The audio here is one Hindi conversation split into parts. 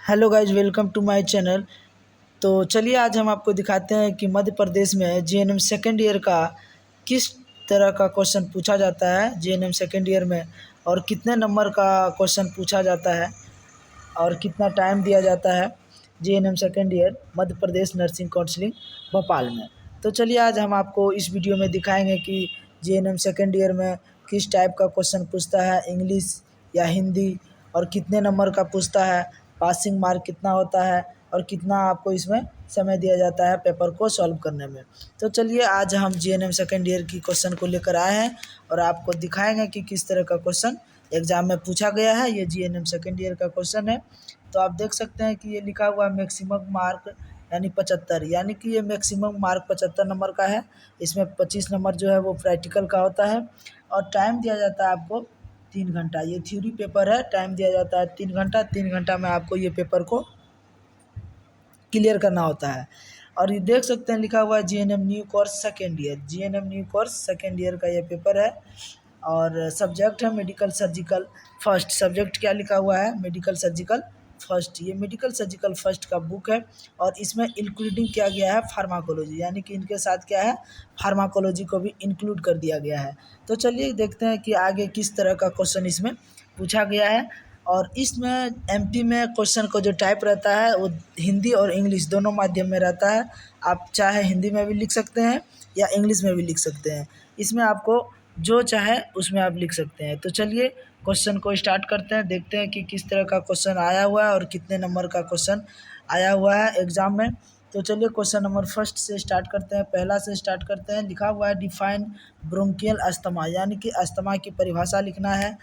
Hello guys, welcome to my channel. तो चलिए आज हम आपको दिखाते हैं कि मध्य प्रदेश में जीएनएम सेकेंड ईयर का किस तरह का क्वेश्चन पूछा जाता है जीएनएम सेकेंड ईयर में, और कितने नंबर का क्वेश्चन पूछा जाता है और कितना टाइम दिया जाता है GNM second year Madhya Pradesh nursing counselling Bhopal में। तो चलिए आज हम आपको इस वीडियो में दिखाएंगे कि जीएनएम सेकेंड ईयर में किस टाइप का क्वेश्चन पूछता है, इंग्लिश या हिंदी, और कितने नंबर का पूछता है, पासिंग मार्क कितना होता है और कितना आपको इसमें समय दिया जाता है पेपर को सॉल्व करने में। तो चलिए आज हम जीएनएम सेकेंड ईयर की क्वेश्चन को लेकर आए हैं और आपको दिखाएंगे कि किस तरह का क्वेश्चन एग्जाम में पूछा गया है। ये जीएनएम सेकेंड ईयर का क्वेश्चन है। तो आप देख सकते हैं कि ये लिखा हुआ है मैक्सिमम मार्क यानी 75, यानी कि ये मैक्सिमम मार्क 75 नंबर का है। इसमें 25 नंबर जो है वो प्रैक्टिकल का होता है और टाइम दिया जाता है आपको 3 घंटा। ये थ्योरी पेपर है, टाइम दिया जाता है 3 घंटा। 3 घंटा में आपको ये पेपर को क्लियर करना होता है। और ये देख सकते हैं लिखा हुआ है GNM new course second year. GNM new course second year का ये पेपर है और सब्जेक्ट है मेडिकल सर्जिकल फर्स्ट। सब्जेक्ट क्या लिखा हुआ है? Medical surgical first. ये मेडिकल सर्जिकल फर्स्ट का बुक है और इसमें इंक्लूडिंग किया गया है फार्माकोलॉजी, यानी कि इनके साथ क्या है, फार्माकोलॉजी को भी इंक्लूड कर दिया गया है। तो चलिए देखते हैं कि आगे किस तरह का क्वेश्चन इसमें पूछा गया है। और इसमें एमपी में क्वेश्चन को जो टाइप रहता है वो हिंदी और इंग्लिश दोनों माध्यम में रहता है। आप चाहे हिंदी में भी लिख सकते हैं या इंग्लिश में भी लिख सकते हैं। इसमें आपको जो चाहे उसमें आप लिख सकते हैं। तो चलिए क्वेश्चन को स्टार्ट करते हैं, देखते हैं कि किस तरह का क्वेश्चन आया हुआ है और कितने नंबर का क्वेश्चन आया हुआ है एग्ज़ाम में। तो चलिए क्वेश्चन नंबर फर्स्ट से स्टार्ट करते हैं, पहला से स्टार्ट करते हैं। लिखा हुआ है डिफाइन ब्रोंकियल अस्थमा, यानी कि अस्थमा की परिभाषा लिखना है,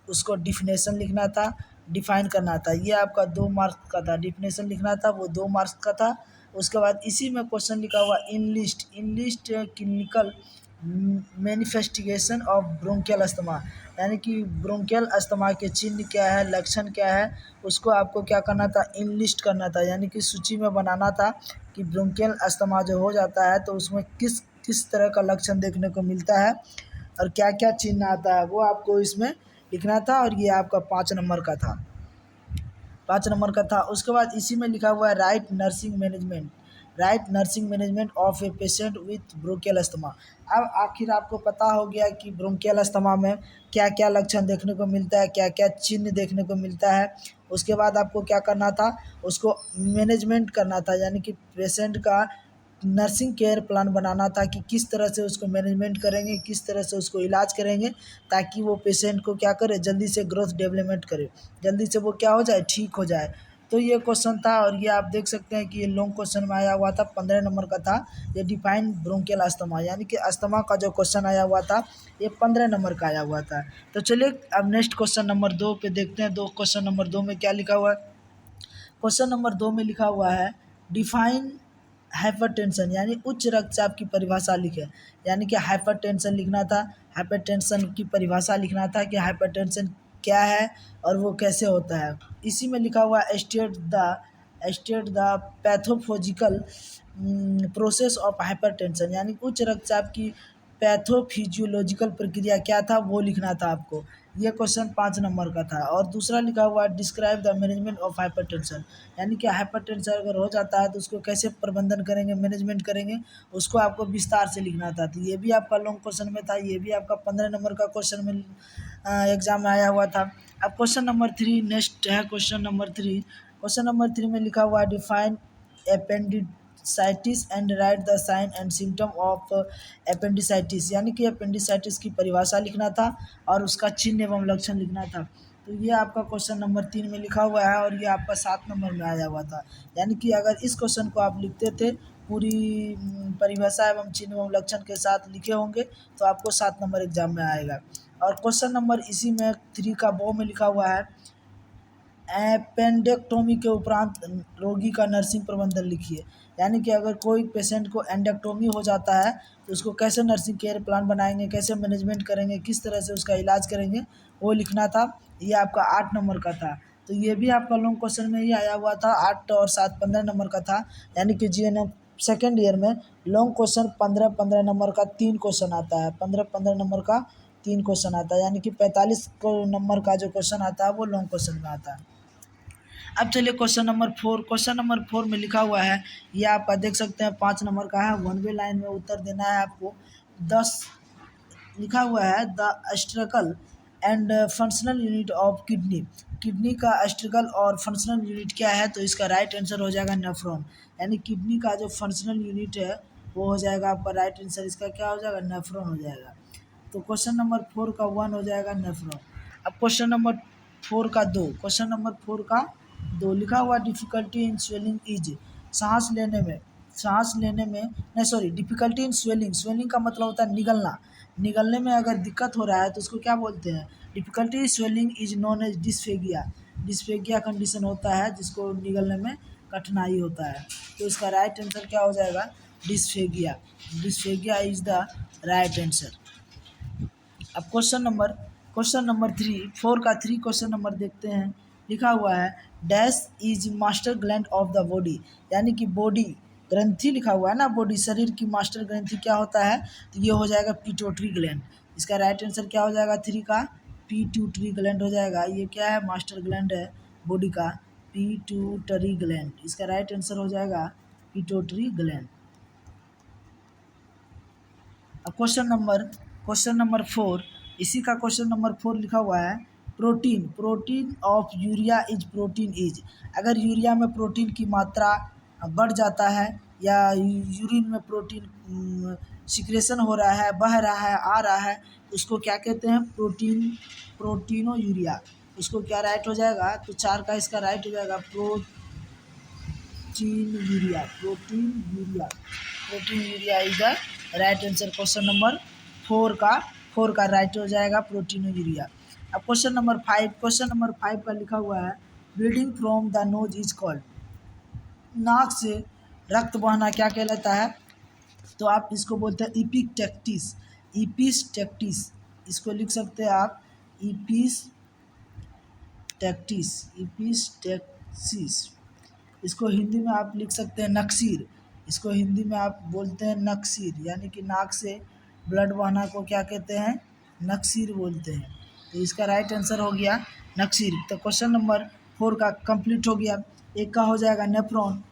उसको डिफिनेशन लिखना था, डिफाइन करना था। ये आपका 2 मार्क्स का था, डिफिनेशन लिखना था वो 2 मार्क्स का था। उसके बाद इसी में क्वेश्चन लिखा हुआ enlist clinical manifestation of bronchial asthma, यानी कि ब्रोंकियल अस्थमा के चिन्ह क्या है, लक्षण क्या है, उसको आपको क्या करना था, इनलिस्ट करना था, यानी कि सूची में बनाना था कि ब्रोंकियल अस्थमा जो हो जाता है तो उसमें किस किस तरह का लक्षण देखने को मिलता है और क्या क्या चिन्ह आता है, वो आपको इसमें लिखना था। और ये आपका 5 नंबर का था, 5 नंबर का था। उसके बाद इसी में लिखा हुआ है right nursing management of a patient with bronchial asthma. अब आखिर आपको पता हो गया कि ब्रोंकियल अस्थमा में क्या क्या लक्षण देखने को मिलता है, क्या क्या चिन्ह देखने को मिलता है। उसके बाद आपको क्या करना था, उसको मैनेजमेंट करना था, यानी कि पेशेंट का नर्सिंग केयर प्लान बनाना था कि किस तरह से उसको मैनेजमेंट करेंगे, किस तरह से उसको इलाज करेंगे ताकि वो पेशेंट को क्या करे, जल्दी से ग्रोथ डेवलपमेंट करे, जल्दी से वो क्या हो जाए, ठीक हो जाए। तो ये क्वेश्चन था और ये आप देख सकते हैं कि ये लॉन्ग क्वेश्चन में आया हुआ था, 15 नंबर का था। ये डिफाइन ब्रोंकियल अस्थमा, यानी कि अस्थमा का जो क्वेश्चन आया हुआ था ये 15 नंबर का आया हुआ था। तो चलिए अब नेक्स्ट क्वेश्चन नंबर 2 पे देखते हैं। क्वेश्चन नंबर 2 में क्या लिखा हुआ है? क्वेश्चन नंबर 2 में लिखा हुआ है डिफाइन हाइपरटेंशन, यानी उच्च रक्तचाप की परिभाषा लिखे, यानी कि हाइपरटेंशन लिखना था। हाइपरटेंशन की परिभाषा लिखना था कि हाइपरटेंशन क्या है और वो कैसे होता है। इसी में लिखा हुआ state the pathophysiological process of hypertension, यानी उच्च रक्तचाप की पैथोफिजियोलॉजिकल प्रक्रिया क्या था वो लिखना था आपको। ये क्वेश्चन 5 नंबर का था। और दूसरा लिखा हुआ है describe the management of hypertension, यानी कि हाइपरटेंशन अगर हो जाता है तो उसको कैसे प्रबंधन करेंगे, मैनेजमेंट करेंगे, उसको आपको विस्तार से लिखना था। तो ये भी आपका लॉन्ग क्वेश्चन में था, ये भी आपका 15 नंबर का क्वेश्चन में एग्जाम में आया हुआ था। अब क्वेश्चन नंबर 3 नेक्स्ट है। क्वेश्चन नंबर 3 में लिखा हुआ है define appendicitis and write the sign and symptom of appendicitis, यानी कि एपेंडिसाइटिस की परिभाषा लिखना था और उसका चिन्ह एवं लक्षण लिखना था। तो ये आपका क्वेश्चन नंबर 3 में लिखा हुआ है और ये आपका 7 नंबर में आया हुआ था। यानी कि अगर इस क्वेश्चन को आप लिखते थे पूरी परिभाषा एवं चिन्ह एवं लक्षण के साथ लिखे होंगे तो आपको 7 नंबर एग्जाम में आएगा। और क्वेश्चन नंबर इसी में 3 का बॉ में लिखा हुआ है एपेंडेक्टोमी के उपरांत रोगी का नर्सिंग प्रबंधन लिखिए, यानी कि अगर कोई पेशेंट को एंडेक्टोमी हो जाता है तो उसको कैसे नर्सिंग केयर प्लान बनाएंगे, कैसे मैनेजमेंट करेंगे, किस तरह से उसका इलाज करेंगे, वो लिखना था। ये आपका 8 नंबर का था। तो ये भी आपका लॉन्ग क्वेश्चन में ही आया हुआ था, 8 और 7 15 नंबर का था। यानी कि जीएनएम सेकेंड ईयर में लॉन्ग क्वेश्चन 15-15 नंबर का 3 क्वेश्चन आता है, 15-15 नंबर का 3 क्वेश्चन आता है, यानी कि 45 नंबर का जो क्वेश्चन आता है वो लॉन्ग क्वेश्चन में आता है। अब चलिए क्वेश्चन नंबर 4 में लिखा हुआ है, ये आपका देख सकते हैं 5 नंबर का है। वन वे लाइन में उत्तर देना है आपको। 10 लिखा हुआ है the struggle and functional unit of kidney. Kidney का स्ट्रगल और फंक्शनल यूनिट क्या है, तो इसका राइट आंसर हो जाएगा नेफ्रॉन। यानी किडनी का जो फंक्शनल यूनिट है वो हो जाएगा आपका राइट आंसर, इसका क्या हो जाएगा, नेफ्रॉन हो जाएगा। तो क्वेश्चन नंबर 4 का 1 हो जाएगा नेफ्रॉन। अब क्वेश्चन नंबर 4 का 2 लिखा हुआ डिफ़िकल्टी इन स्वेलिंग इज। सांस लेने में नहीं sorry, difficulty in swelling, swelling का मतलब होता है निगलना। निगलने में अगर दिक्कत हो रहा है तो उसको क्या बोलते हैं, difficulty swelling is known as dysphagia. Dysphagia condition होता है जिसको निगलने में कठिनाई होता है। तो इसका राइट आंसर क्या हो जाएगा, dysphagia. Dysphagia is the right answer. अब क्वेश्चन नंबर 4 का 3 क्वेश्चन नंबर देखते हैं। लिखा हुआ है dash is master gland of the body. यानी कि बॉडी ग्रंथि लिखा हुआ है ना, बॉडी शरीर की मास्टर ग्रंथि क्या होता है, तो ये हो जाएगा पिट्यूटरी ग्लैंड। इसका राइट आंसर क्या हो जाएगा 3 का, पिट्यूटरी ग्लैंड हो जाएगा। ये क्या है, मास्टर ग्लैंड है बॉडी का, पिट्यूटरी ग्लैंड। इसका राइट आंसर हो जाएगा पिट्यूटरी ग्लैंड। अब क्वेश्चन नंबर 4, इसी का क्वेश्चन नंबर 4 लिखा हुआ है protein of urea is protein is. अगर यूरिया में प्रोटीन की मात्रा बढ़ जाता है या यूरिन में प्रोटीन सिक्रेशन हो रहा है, बह रहा है, आ रहा है, उसको क्या कहते हैं, प्रोटीनो यूरिया। उसको क्या राइट हो जाएगा, तो 4 का इसका राइट हो जाएगा protein urea is the right answer. Question number 4 का राइट हो जाएगा प्रोटीन यूरिया। अब क्वेश्चन नंबर 5 का लिखा हुआ है bleeding from the nose is called. नाक से रक्त बहना क्या कहलाता है, तो आप इसको बोलते हैं इपिस्टेक्टिस। इसको लिख सकते हैं आप इपिस्टेक्सिस। इसको हिंदी में आप लिख सकते हैं नक्सीर। इसको हिंदी में आप बोलते हैं नक्सीर, यानी कि नाक से ब्लड बहना को क्या कहते हैं, नक्सीर बोलते हैं। तो इसका राइट आंसर हो गया नक्सीर। तो क्वेश्चन नंबर 4 का कंप्लीट हो गया। एक का हो जाएगा नेफ्रॉन,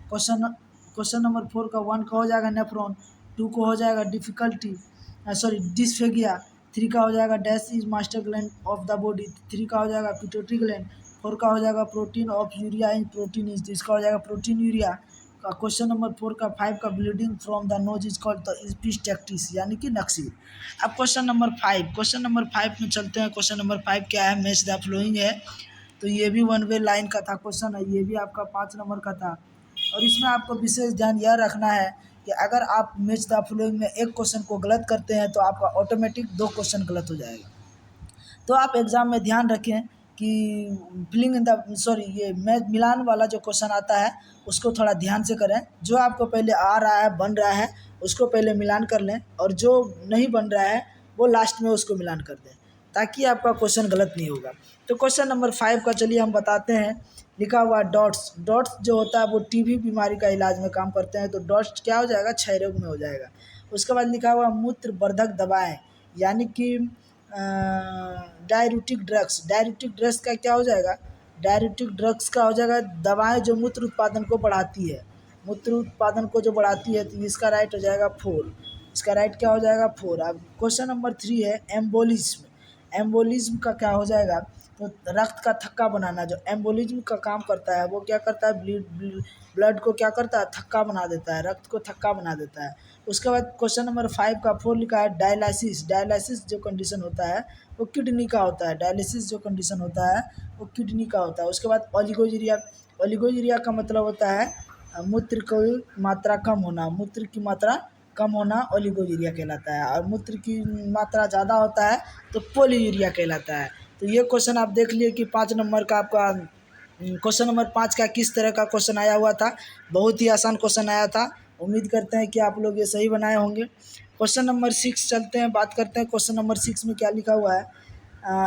क्वेश्चन नंबर 4 का 1 का हो जाएगा नेफ्रॉन, 2 को हो जाएगा डिस्फेगिया, 3 का हो जाएगा dash is master gland of the body, 3 का हो जाएगा पिट्यूटरी ग्लैंड, 4 का हो जाएगा protein of urea in protein is, इसका हो जाएगा प्रोटीन यूरिया का। क्वेश्चन नंबर 4 का 5 का bleeding from the nose is called the epistaxis, यानी कि नक्सीर। अब क्वेश्चन नंबर 5 में चलते हैं। क्वेश्चन नंबर 5 क्या है, मैच द फ्लोइंग है। तो ये भी वन वे लाइन का था क्वेश्चन है, ये भी आपका 5 नंबर का था। और इसमें आपको विशेष ध्यान यह रखना है कि अगर आप मैच द फ्लोइंग में एक क्वेश्चन को गलत करते हैं तो आपका ऑटोमेटिक 2 क्वेश्चन गलत हो जाएगा। तो आप एग्ज़ाम में ध्यान रखें कि फिलिंग इन द ये मैच मिलान वाला जो क्वेश्चन आता है उसको थोड़ा ध्यान से करें। जो आपको पहले आ रहा है, बन रहा है, उसको पहले मिलान कर लें, और जो नहीं बन रहा है वो लास्ट में उसको मिलान कर दें, ताकि आपका क्वेश्चन गलत नहीं होगा। तो क्वेश्चन नंबर 5 का चलिए हम बताते हैं। लिखा हुआ डॉट्स जो होता है वो टीबी बीमारी का इलाज में काम करते हैं। तो डॉट्स क्या हो जाएगा, क्षय रोग में हो जाएगा। उसके बाद लिखा हुआ मूत्रवर्धक दवाएं, यानी कि डाययूरेटिक ड्रग्स का क्या हो जाएगा, डाययूरेटिक ड्रग्स का हो जाएगा दवाएं जो मूत्र उत्पादन को बढ़ाती है, तो इसका राइट हो जाएगा 4। इसका राइट क्या हो जाएगा 4। अब क्वेश्चन नंबर 3 है एम्बोलिज्म का क्या हो जाएगा, तो रक्त का थक्का बनाना। जो एम्बोलिज्म का काम करता है वो क्या करता है, ब्लड को क्या करता है, थक्का बना देता है, रक्त को थक्का बना देता है। उसके बाद क्वेश्चन नंबर 5 का 4 लिखा है डायलिसिस जो कंडीशन होता है वो किडनी का होता है। डायलिसिस जो कंडीशन होता है वो किडनी का होता है। उसके बाद ओलिगोयूरिया का मतलब होता है मूत्र की मात्रा कम होना ओलिगोयूरिया कहलाता है, और मूत्र की मात्रा ज़्यादा होता है तो पोलीयूरिया कहलाता है। तो ये क्वेश्चन आप देख लिए कि 5 नंबर का आपका क्वेश्चन नंबर 5 का किस तरह का क्वेश्चन आया हुआ था। बहुत ही आसान क्वेश्चन आया था। उम्मीद करते हैं कि आप लोग ये सही बनाए होंगे। क्वेश्चन नंबर 6 चलते हैं, बात करते हैं क्वेश्चन नंबर 6 में क्या लिखा हुआ है।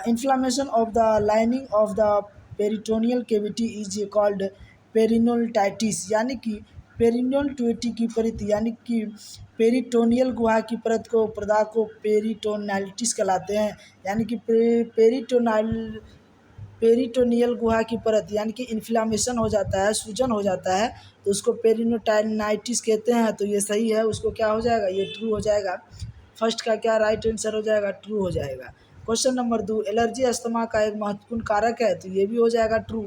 Inflammation of the lining of the peritoneal cavity is called peritonitis, यानी कि पेरिनियल ट्यूटी की परत, यानी कि पेरिटोनियल गुहा की परत को प्रदाह को पेरिटोनाइटिस कहलाते हैं। यानी कि पेरिटोनाइल पेरिटोनियल गुहा की परत यानी कि इन्फ्लामेशन हो जाता है, सूजन हो जाता है, तो उसको पेरिटोनाइटिस कहते हैं। तो ये सही है, उसको क्या हो जाएगा, ये ट्रू हो जाएगा। फर्स्ट का क्या राइट आंसर हो जाएगा, ट्रू हो जाएगा। क्वेश्चन नंबर 2, एलर्जी अस्थमा का एक महत्वपूर्ण कारक है, तो ये भी हो जाएगा ट्रू।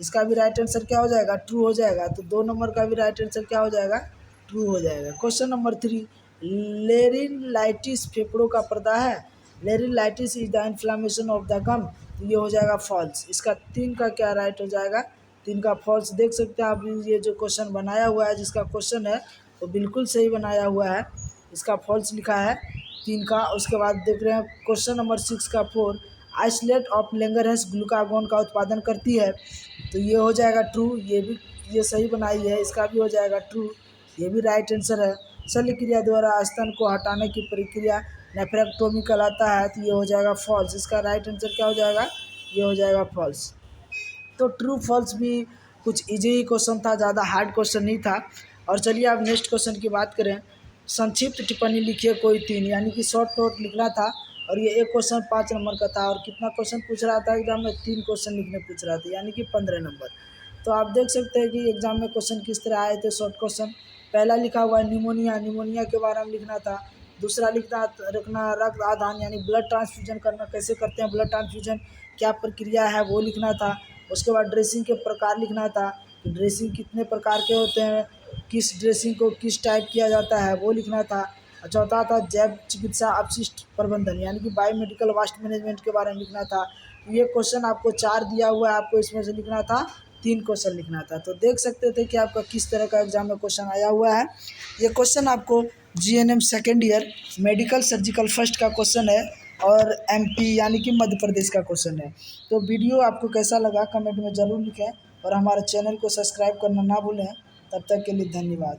इसका भी राइट आंसर क्या हो जाएगा, ट्रू हो जाएगा। तो 2 नंबर का भी राइट आंसर क्या हो जाएगा, ट्रू हो जाएगा। क्वेश्चन नंबर 3, लेरिनलाइटिस फेफड़ों का पर्दा है। Laryngitis is the inflammation of the gum, तो ये हो जाएगा फॉल्स। इसका 3 का क्या राइट हो जाएगा, 3 का फॉल्स। देख सकते हैं आप ये जो क्वेश्चन बनाया हुआ है, जिसका क्वेश्चन है वो बिल्कुल सही बनाया हुआ है, इसका फॉल्स लिखा है 3 का। उसके बाद देख रहे हैं क्वेश्चन नंबर 6 का 4, आइसोलेट ऑफ लैंगरहैंस ग्लूकागोन का उत्पादन करती है, तो ये हो जाएगा ट्रू। ये भी ये सही बनाई है, इसका भी हो जाएगा ट्रू, ये भी राइट आंसर है। शल्य क्रिया द्वारा स्तन को हटाने की प्रक्रिया नेफ्रेक्टोमी कहलाता है, तो ये हो जाएगा फॉल्स। इसका राइट आंसर क्या हो जाएगा, ये हो जाएगा फॉल्स। तो ट्रू फॉल्स भी कुछ इजी ही क्वेश्चन था, ज़्यादा हार्ड क्वेश्चन नहीं था। और चलिए अब नेक्स्ट क्वेश्चन की बात करें। संक्षिप्त टिप्पणी लिखिए कोई 3, यानी कि शॉर्ट नोट लिखना था। और ये एक क्वेश्चन 5 नंबर का था, और कितना क्वेश्चन पूछ रहा था एग्जाम में, 3 क्वेश्चन लिखने पूछ रहा था, यानी कि 15 नंबर। तो आप देख सकते हैं कि एग्जाम में क्वेश्चन किस तरह आए थे। शॉर्ट क्वेश्चन पहला लिखा हुआ है निमोनिया, निमोनिया के बारे में लिखना था। दूसरा लिखना रखना रक्त आदान यानी ब्लड ट्रांसफ्यूजन करना, कैसे करते हैं ब्लड ट्रांसफ्यूजन, क्या प्रक्रिया है, वो लिखना था। उसके बाद ड्रेसिंग के प्रकार लिखना था, कि ड्रेसिंग कितने प्रकार के होते हैं, किस ड्रेसिंग को किस टाइप किया जाता है, वो लिखना था। और चौथा था जैव चिकित्सा अपशिष्ट प्रबंधन यानी कि बायोमेडिकल वेस्ट मैनेजमेंट के बारे में लिखना था। ये क्वेश्चन आपको 4 दिया हुआ है, आपको इसमें से लिखना था 3 क्वेश्चन लिखना था। तो देख सकते थे कि आपका किस तरह का एग्जाम में क्वेश्चन आया हुआ है। ये क्वेश्चन आपको GNM second year medical surgical first का क्वेश्चन है, और एमपी यानी कि मध्य प्रदेश का क्वेश्चन है। तो वीडियो आपको कैसा लगा कमेंट में ज़रूर लिखें, और हमारे चैनल को सब्सक्राइब करना ना भूलें। तब तक के लिए धन्यवाद।